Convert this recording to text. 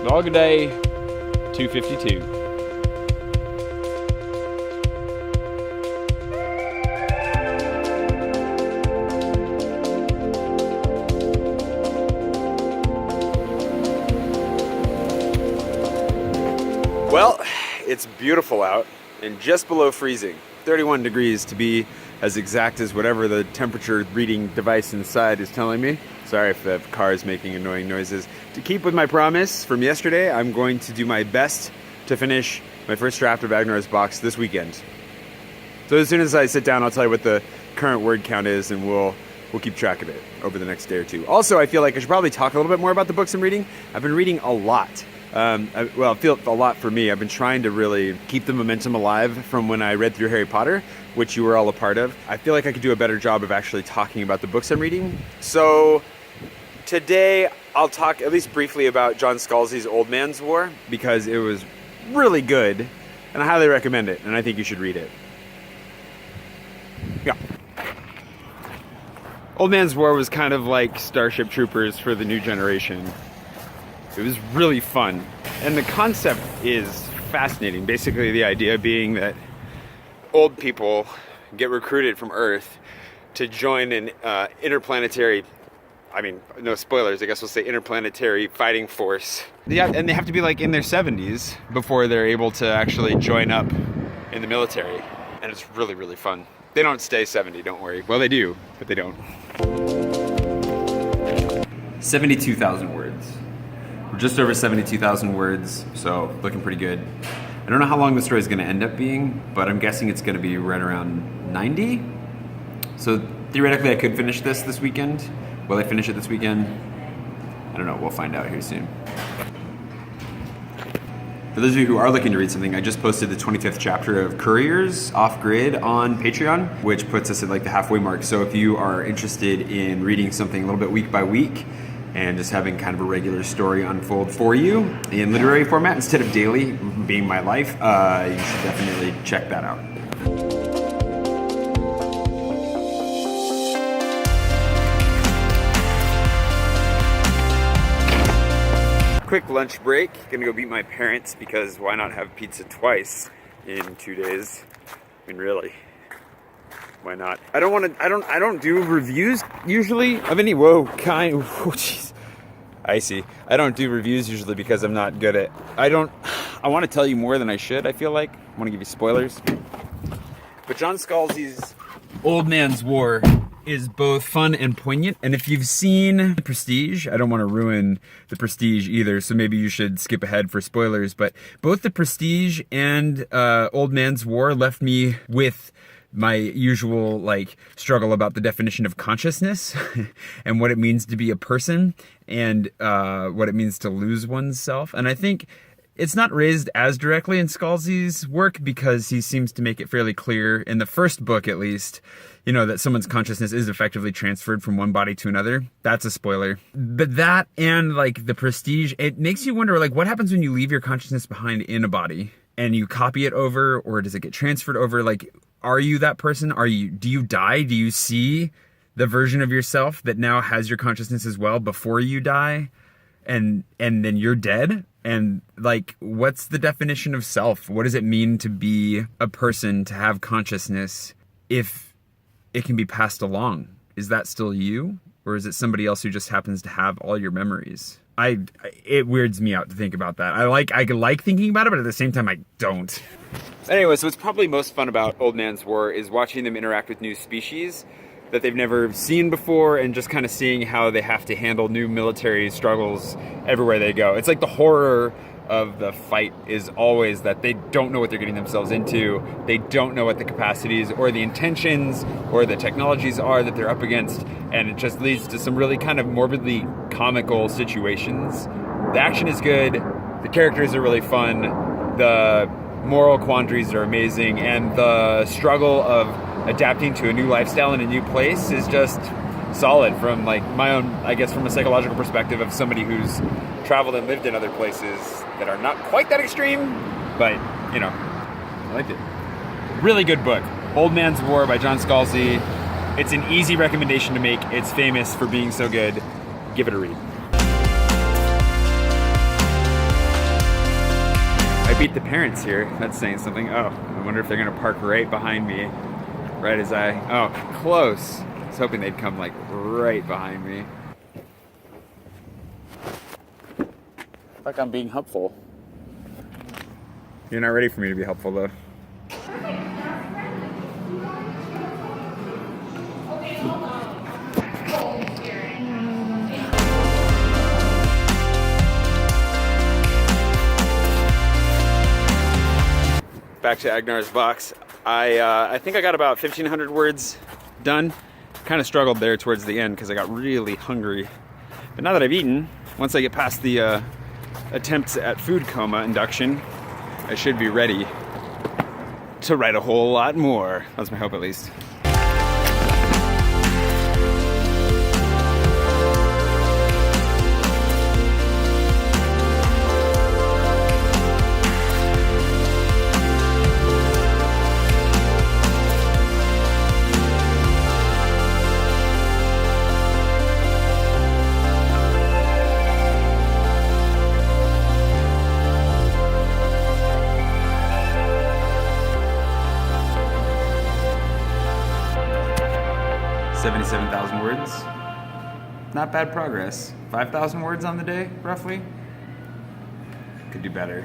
Log day 252. Well, it's beautiful out and just below freezing. 31 degrees to be as exact as whatever the temperature reading device inside is telling me. Sorry if the car is making annoying noises. To keep with my promise from yesterday, I'm going to do my best to finish my first draft of Agnar's box this weekend. So as soon as I sit down, I'll tell you what the current word count is, and we'll keep track of it over the next day or two. Also, I feel like I should probably talk a little bit more about the books I'm reading. I've been reading a lot. Well, it feels a lot for me. I've been trying to really keep the momentum alive from when I read through Harry Potter, which you were all a part of. I feel like I could do a better job of actually talking about the books I'm reading. So today I'll talk at least briefly about John Scalzi's Old Man's War, because it was really good and I highly recommend it, and I think you should read it. Yeah. Old Man's War was kind of like Starship Troopers for the new generation. It was really fun, and the concept is fascinating. Basically, the idea being that old people get recruited from Earth to join an interplanetary, I mean, no spoilers, I guess we'll say interplanetary fighting force. Yeah, and they have to be like in their 70s before they're able to actually join up in the military, and it's really, really fun. They don't stay 70, don't worry. Well, they do, but they don't. 72,000 words. We're just over 72,000 words, so looking pretty good. I don't know how long the story is going to end up being, but I'm guessing it's going to be right around 90. So theoretically, I could finish this weekend. Will I finish it this weekend? I don't know. We'll find out here soon. For those of you who are looking to read something, I just posted the 25th chapter of Couriers Off Grid on Patreon, which puts us at like the halfway mark. So if you are interested in reading something a little bit week by week, and just having kind of a regular story unfold for you in literary format instead of daily being my life, you should definitely check that out. Quick lunch break. Gonna go beat my parents, because why not have pizza twice in 2 days? I mean, really. Why not? I don't do reviews usually of any, oh jeez. Icy. I don't do reviews usually because I'm not good at, I want to tell you more than I should, I feel like. I want to give you spoilers. But John Scalzi's Old Man's War is both fun and poignant. And if you've seen The Prestige, I don't want to ruin The Prestige either, so maybe you should skip ahead for spoilers. But both The Prestige and Old Man's War left me with my usual struggle about the definition of consciousness and what it means to be a person, and what it means to lose oneself. And I think it's not raised as directly in Scalzi's work, because he seems to make it fairly clear in the first book, at least, that someone's consciousness is effectively transferred from one body to another. That's a spoiler. But that and The Prestige, it makes you wonder, what happens when you leave your consciousness behind in a body and you copy it over, or does it get transferred over? Are you that person? Do you die? Do you see the version of yourself that now has your consciousness as well before you die? And then you're dead? And what's the definition of self? What does it mean to be a person, to have consciousness, if it can be passed along? Is that still you? Or is it somebody else who just happens to have all your memories? It weirds me out to think about that. I like thinking about it, but at the same time I don't. Anyway, so what's probably most fun about Old Man's War is watching them interact with new species that they've never seen before, and just kind of seeing how they have to handle new military struggles everywhere they go. It's like the horror of the fight is always that they don't know what they're getting themselves into. They don't know what the capacities or the intentions or the technologies are that they're up against, and it just leads to some really kind of morbidly comical situations. The action is good, the characters are really fun, the moral quandaries are amazing, and the struggle of adapting to a new lifestyle in a new place is just solid from my own, I guess, from a psychological perspective of somebody who's traveled and lived in other places that are not quite that extreme, but I liked it. Really good book. Old Man's War by John Scalzi. It's an easy recommendation to make. It's famous for being so good. Give it a read. I beat the parents here. That's saying something. Oh, I wonder if they're gonna park right behind me. Right as oh, close. I was hoping they'd come like right behind me. Like I'm being helpful. You're not ready for me to be helpful though. Back to Agnar's box. I think I got about 1,500 words done. Kind of struggled there towards the end because I got really hungry. But now that I've eaten, once I get past the attempts at food coma induction, I should be ready to write a whole lot more. That's my hope at least. $77,000 words. Not bad progress. 5,000 words on the day, roughly. Could do better.